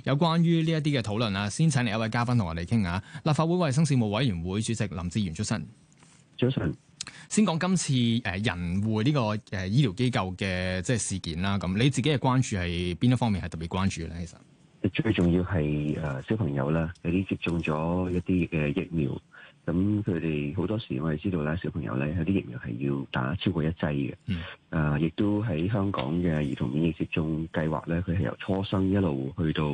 有關於呢一啲嘅討論啊，先請嚟一位嘉賓同我哋傾下。立法會衛生事務委員會主席林哲玄，早晨。早晨。先講今次仁匯呢個醫療機構嘅即係事件啦。咁你自己嘅關注係邊一方面係特別關注嘅咧？其實最重要係小朋友啦，有啲接種咗一啲嘅疫苗，咁佢哋好多時我哋知道咧，小朋友咧有啲疫苗係要打超過一劑嘅。亦都喺香港嘅兒童免疫接種計劃咧，佢係由初生一路去到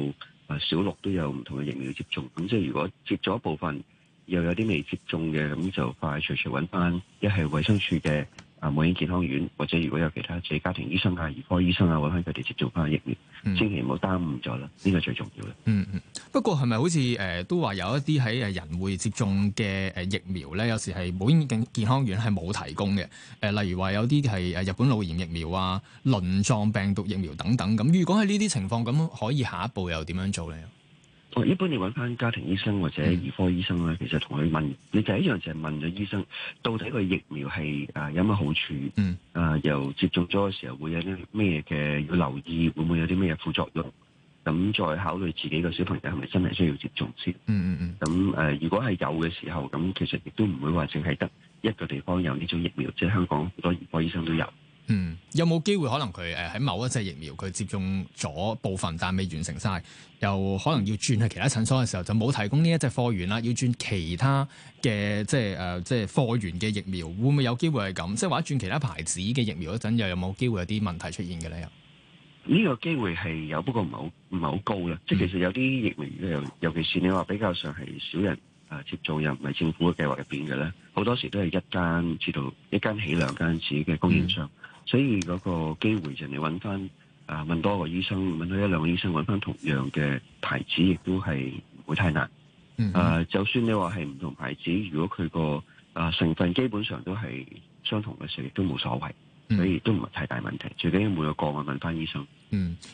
小六都有唔同嘅疫苗接種。咁即係如果接咗一部分，又有啲未接種嘅，咁就快隨隨揾翻一係衛生署嘅母嬰健康院，或者如果有其他自己家庭醫生啊、兒科醫生啊，揾翻佢哋接種翻疫苗，千祈唔好耽誤咗啦，呢個最重要嘅。不過係咪好似都話有一啲喺仁匯接種嘅疫苗咧，有時係母嬰健康院係冇提供嘅？例如話有啲係日本腦炎疫苗啊、輪狀病毒疫苗等等咁。如果係呢啲情況，咁可以下一步又點樣做咧？一般你揾翻家庭醫生或者兒科醫生咧，其實同佢問，你第一樣就係問咗醫生，到底個疫苗係有乜好處？由接種咗嘅時候會有啲咩嘅要留意，會唔會有啲咩副作用？咁再考慮自己個小朋友係咪真係需要接種先？咁如果係有嘅時候，咁其實亦都唔會話淨係得一個地方有呢種疫苗，即係香港好多兒科醫生都有。有冇機會可能佢喺某一隻疫苗佢接種咗部分，但未完成晒，又可能要轉去其他診所嘅時候，就冇提供呢一隻貨源啦，要轉其他嘅即係貨源嘅疫苗，會唔會有機會係咁？即係或者轉其他牌子嘅疫苗嗰陣，又有冇機會有啲問題出現嘅咧？呢個機會係有，不過唔係好高啦。即係其實有啲疫苗，尤其是你話比較上係少人接種，又唔係政府嘅計劃入邊嘅咧，好多時都係一間起兩間止嘅供應商。所以嗰個機會就你揾翻問多個醫生，揾多一兩個醫生揾翻同樣嘅牌子，亦都係唔會太難。就算你話係唔同牌子，如果佢個成分基本上都係相同嘅時候，亦都冇所謂，所以都唔係太大問題。最緊要每個個案問翻醫生。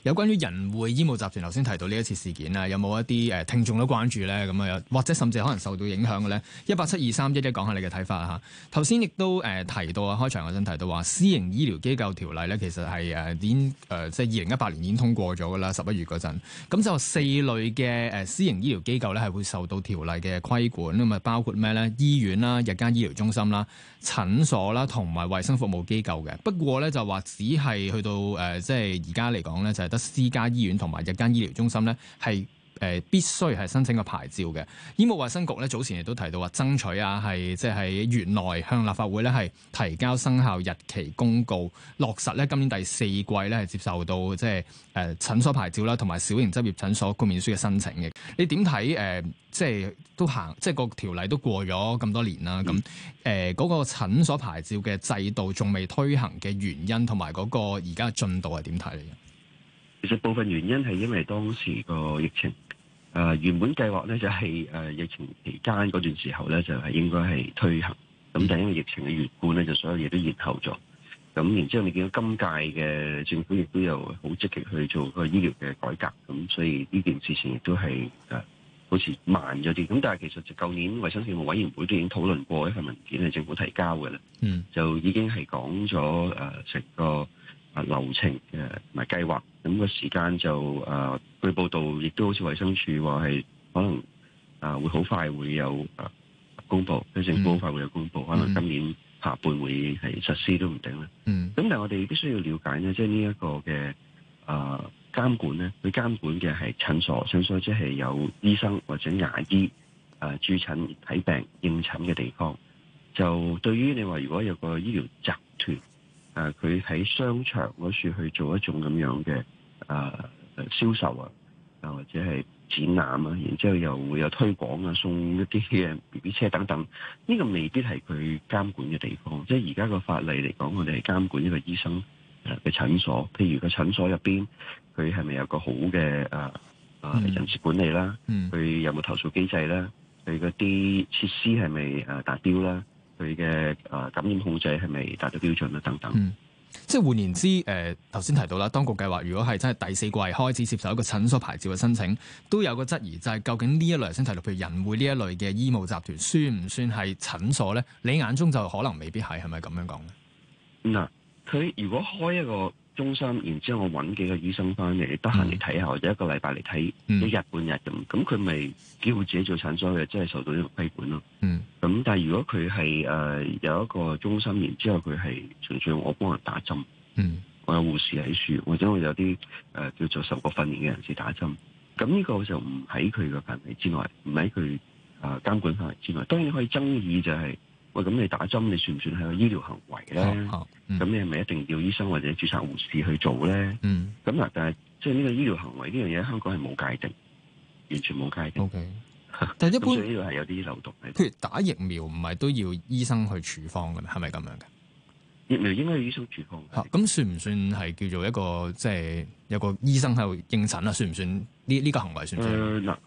有關於仁匯醫務集團頭先提到呢一次事件啊，有冇一啲聽眾都關注咧？咁啊，或者甚至可能受到影響嘅咧？1872311講下你嘅睇法嚇。頭先亦都提到啊，開場嗰陣提到話，私營醫療機構條例咧，其實係已經即係2018年已經通過咗噶啦，11月嗰陣。咁就4類嘅私營醫療機構咧係會受到條例嘅規管，咁啊包括咩咧？醫院啦、日間醫療中心啦、診所啦同埋衛生服務機構嘅。不過咧就話只係去到即係而家嚟講咧，就係得私家醫院同埋日間醫療中心咧係必須係申請個牌照嘅。醫務衛生局咧早前亦都提到話爭取啊，係即係喺月內向立法會咧係提交生效日期公告，落實咧今年第4季咧係接受到即係診所牌照啦，同埋小型執業診所豁免書嘅申請嘅。你點睇即係都行，即係個條例都過咗咁多年啦，咁嗰個診所牌照嘅制度仲未推行嘅原因，同埋嗰個而家嘅進度係點睇嚟嘅？其實部分原因係因為當時個疫情，原本計劃咧就係疫情期間嗰段時候咧就係應該係推行，咁但係因為疫情嘅緣故咧，就所有嘢都延後咗。咁然之後你見到今屆嘅政府亦都有好積極去做個醫療嘅改革，咁所以呢件事情亦都係好似慢咗啲。咁但係其實就舊年衛生事務委員會都已經討論過一份文件係政府提交嘅啦，就已經係講咗成個流程嘅同埋計劃，咁個時間就據報道亦都好似衛生署話係可能會好快會有公佈，即係政府好快會有公佈，可能今年下半會係實施都唔定啦。咁但係我哋必須要了解呢，即係呢一個嘅監管咧，佢監管嘅係診所即係有醫生或者牙醫駐診睇病應診嘅地方。就對於你話如果有個醫療集團，佢喺商場嗰處去做一種咁樣嘅銷售或者係展覽然之後又會有推廣送一啲嘅 BB 車等等，呢個未必係佢監管嘅地方。即係而家個法例嚟講，我哋係監管一個醫生嘅診所，譬如個診所入邊佢係咪有個好嘅人事管理啦？佢有冇投訴機制啦？佢嗰啲設施係咪達標啦？佢嘅感染控制係咪達到標準啦？等等。即係換言之，頭先提到啦，當局計劃如果係真係第4季開始接受一個診所牌照嘅申請，都有個質疑，就係究竟呢一類頭先提到，譬如仁匯呢一類嘅醫務集團，算唔算係診所咧？你眼中就可能未必係咪咁樣講咧？嗱，佢如果開一個中心，然之後我揾幾個醫生翻嚟，你得閒嚟睇下，或者一個禮拜嚟睇一日半日咁佢咪叫自己做診所嘅，真係受到呢個規管咯。咁但係如果佢係有一個中心，然之後佢係純粹我幫人打針，我有護士喺處，或者我有啲叫做受過訓練嘅人士打針，咁呢個就唔喺佢嘅範圍之內，唔喺佢監管範圍之內。當然可以爭議就係、喂，咁你打針你算唔算係個醫療行為咧？咁你係咪一定要醫生或者註冊護士去做咧？咁嗱，但係即係呢個醫療行為呢樣嘢，香港係冇界定，完全冇界定。Okay. 但係一般呢個係有啲漏洞喺。譬如打疫苗唔係都要醫生去處方嘅咩？係咪咁樣嘅？疫苗應該要醫生處方。咁算唔算係叫做一個即係有個醫生喺度應診啊？算唔算呢個行為算唔算？嗱，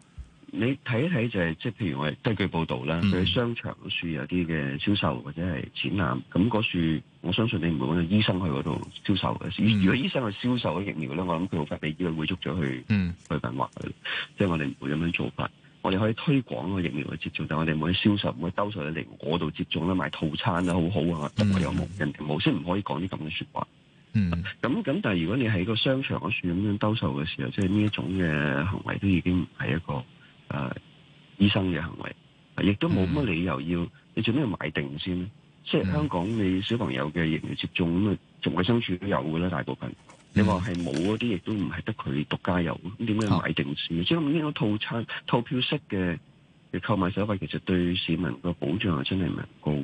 你睇一睇就係即係譬如我哋根據報道啦，佢喺商場嗰處有啲嘅銷售或者係展覽，咁嗰處我相信你唔會揾到醫生去嗰度銷售嘅。如果醫生去銷售嘅疫苗咧，我諗佢好快俾醫委會捉咗去問話嘅，即係我哋唔會咁樣做法。我哋可以推廣個疫苗嘅接種，但係我哋唔可以銷售，唔可以兜售嚟我度接種啦，賣套餐啦，好好啊，我有冇人哋冇，先唔可以講啲咁嘅説話。咁但係如果你喺個商場嗰處咁樣兜售嘅時候，即係呢一種嘅行為都已經唔係一個醫生嘅行為，亦都冇乜理由要你做咩買定先咧？即係香港你小朋友嘅疫苗接種咁啊，衛生署都有嘅啦，大部分。你話係冇嗰啲，亦都唔係得佢獨家有，咁點解要買定先？即係呢種套餐、套票式嘅購買手法，其實對市民個保障係真係唔係高。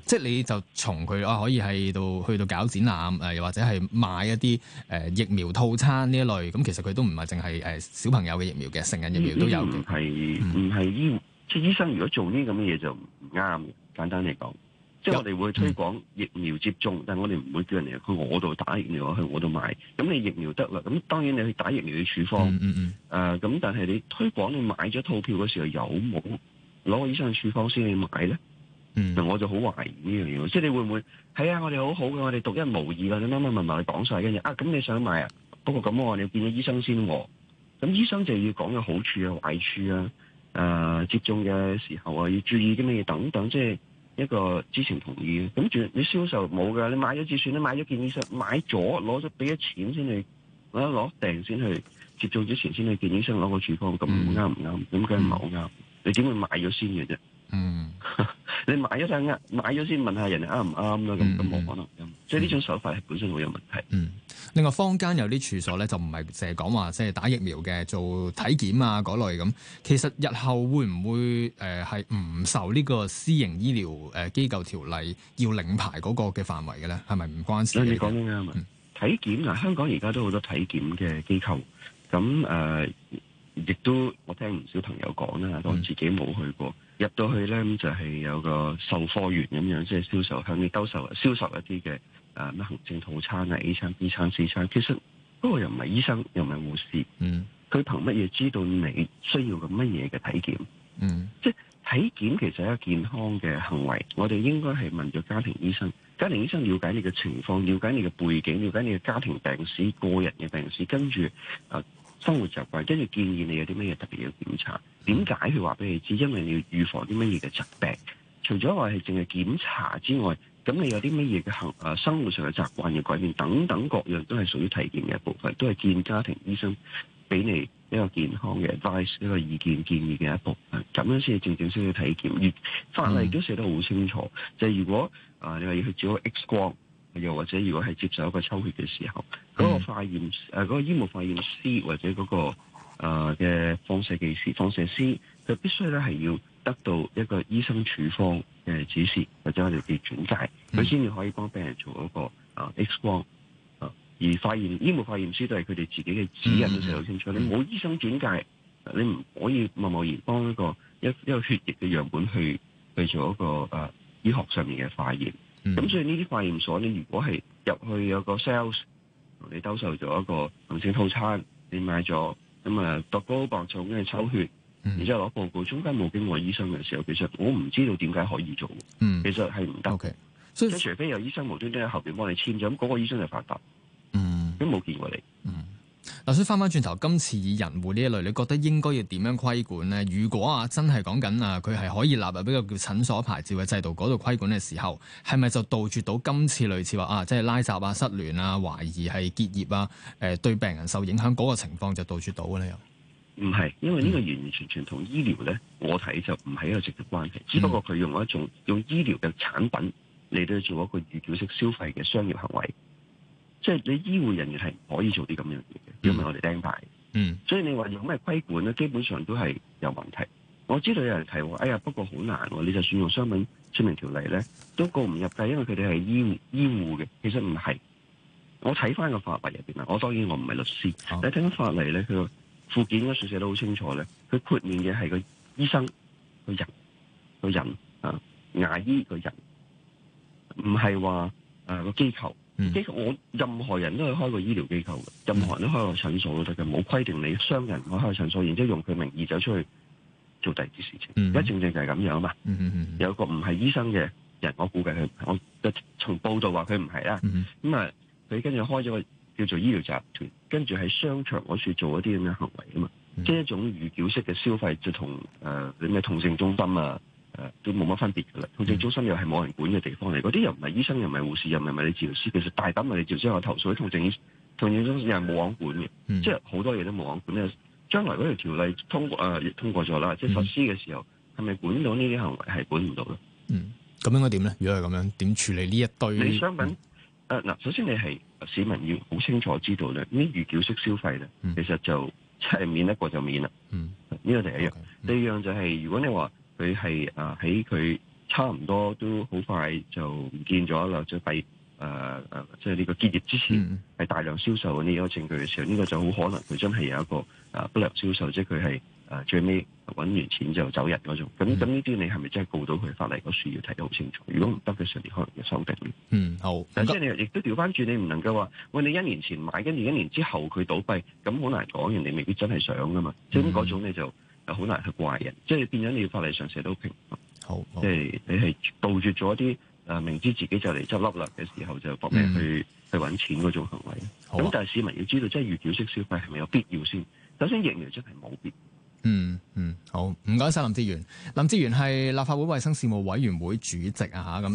即係你就從佢可以喺度去到搞展覽，又或者係買一啲疫苗套餐呢一類，咁其實佢都唔係淨係小朋友嘅疫苗嘅，成人疫苗都有嘅。唔係即係醫生如果做呢咁嘅嘢就唔啱嘅。簡單嚟講。即係我哋會推廣疫苗接種，但係我哋唔會叫人哋去我度打疫苗，去我度買。咁你疫苗得啦，咁當然你去打疫苗要處方。咁但係你推廣你買咗套票嘅時候，有冇攞個醫生去處方先去買咧？我就好懷疑呢樣嘢。即係你會唔會係啊？我哋好好嘅，我哋獨一無二㗎，你乜乜問你講晒跟住咁你想買啊？不過咁你要見咗醫生先喎。咁醫生就要講嘅好處啊、壞處啊、接種嘅時候啊要注意啲乜嘢等等，即係。一個知情同意嘅，咁住你銷售冇㗎，你買咗就算，你買咗見醫生，買咗攞咗俾咗錢先去，攞訂先去接種之前先去見醫生攞個處方，咁啱唔啱？咁梗係唔係好啱？你點會買咗先嘅啫？你買咗先問下人哋啱唔啱啦，咁冇可能㗎。即係呢種手法係本身會有問題。另外坊間有啲處所咧，就唔係淨係講話即係打疫苗嘅，做體檢啊嗰類咁。其實日後會唔會係唔受呢個私營醫療機構條例要領牌嗰個嘅範圍嘅咧？係咪唔關事？你講得啱啊！體檢嗱，香港而家都好多體檢嘅機構，咁亦都我聽唔少朋友講啦，我自己冇去過。入到去咧，就係有個售貨員咁樣，即係銷售向你銷售一啲嘅咩行政套餐啊 A 餐 B 餐 C 餐。其實嗰個又唔係醫生，又唔係護士，佢憑乜嘢知道你需要個乜嘢嘅體檢？即係體檢其實係一個健康嘅行為，我哋應該係問咗家庭醫生，家庭醫生了解你嘅情況，了解你嘅背景，了解你嘅家庭病史、個人嘅病史，跟住生活習慣，跟住建議你有啲乜嘢特別嘅檢查。點解佢話俾你知？因為你要預防啲乜嘢嘅疾病。除咗話係淨係檢查之外，咁你有啲乜嘢嘅生活上嘅習慣嘅改變等等各樣，都係屬於體檢嘅一部分，都係見家庭醫生俾你一個健康嘅 advice， 一個意見建議嘅一部分。咁樣先係正式嘅體檢。而法例都寫得好清楚，就係如果你話要去照個 X 光，又或者如果係接受一個抽血嘅時候，嗰個化驗嗰個醫務化驗師或者嗰個嘅放射技師、放射師，就必須咧係要得到一個醫生處方嘅指示，或者我哋叫轉介，佢先至可以幫病人做一個X 光。而醫務化驗師都係佢哋自己嘅指引都寫得清楚，你冇醫生轉介，你唔可以貿貿然幫一個血液嘅樣本去做一個醫學上面嘅化驗。咁所以呢啲化驗所，你如果係入去有個 sales 同你兜售咗一個行政套餐，你買咗咁度高磅重跟住抽血，然之後攞報告，中間冇經過醫生嘅時候，其實我唔知道點解可以做。其實係唔得。即係除非有醫生無端端喺後邊幫你簽咗，咁嗰個醫生就發達。都冇見過你。嗱，所以翻轉頭，今次以人戶呢一類，你覺得應該要點樣規管呢？如果真係講緊佢係可以納入呢個叫診所牌照嘅制度嗰度規管嘅時候，係咪就杜絕到今次類似話即係拉閘啊、失聯啊、懷疑係結業啊、對病人受影響嗰個情況就杜絕到嘅咧？又唔係，因為呢個完完全全同醫療咧，我睇就唔係一個直接關係，只不過佢用醫療嘅產品嚟到做一個預繳式消費嘅商業行為。即係你醫護人員係唔可以做啲咁樣嘢嘅，因為我哋釘牌。所以你話用咩規管咧，基本上都係有問題。我知道有人提話，哎呀，不過好難喎，你就算用商品說明條例咧，都告唔入㗎，因為佢哋係醫護嘅。其實唔係，我睇翻個法例入邊啊，我當然我唔係律師，你睇翻法例咧，佢個附件嗰處寫得好清楚咧，佢豁免嘅係個醫生個人啊，牙醫個人，唔係話個機構。機構我任何人都可以開個醫療機構嘅，任何人都開個診所都得嘅，冇規定你商人唔可以開個診所，然之後用佢名義走出去做第二啲事情。而家正正就係咁樣啊嘛。有個唔係醫生嘅人，我估計我從報道話佢唔係啦。咁啊，佢跟住開咗個叫做醫療集團，跟住喺商場嗰處做一啲咁嘅行為啊嘛。即係一種預繳式嘅消費，就同啲咩同性中心啊。都冇乜分別㗎啦，同性中心又係冇人管嘅地方嚟，嗰啲又唔係醫生，又唔係護士，又唔係物理治療師，其實大膽物理治療師有投訴，同性中心又係冇人管嘅，即係好多嘢都冇人管咧。將來嗰條條例通過咗啦，即係實施嘅時候，係咪管到呢啲行為係管唔到咧？咁應該點咧？如果係咁樣，點處理呢一堆？你商品首先你係市民要好清楚知道咧，呢預繳式消費咧，其實就係免得過就免啦。呢個第一樣，第二樣就係如果你話。佢係喺佢差唔多都好快就唔見咗啦，即係即係呢個結業之前係大量銷售呢個證據嘅時候，呢個就好可能佢真係有一個不良銷售，即係佢係最尾揾完錢就走人嗰種。咁呢啲你係咪真係告到佢？法例嗰處要睇得好清楚。如果唔得嘅時候，你可能要修訂。好。但即係你亦都調翻轉，你唔能夠話喂，你1年前買，跟住1年之後佢倒閉，咁好難講，人哋未必真係想噶嘛。即係嗰種你就。好難去怪人，即係變咗你要法例上寫到平衡。好，即係你係杜絕咗一啲明知自己就嚟執笠啦嘅時候就搏命去揾錢嗰種行為。咁但係市民要知道，即係預繳式消費係咪有必要先？首先疫苗真係冇必要。好，唔該晒林哲玄。林哲玄係立法會衛生事務委員會主席啊嚇咁。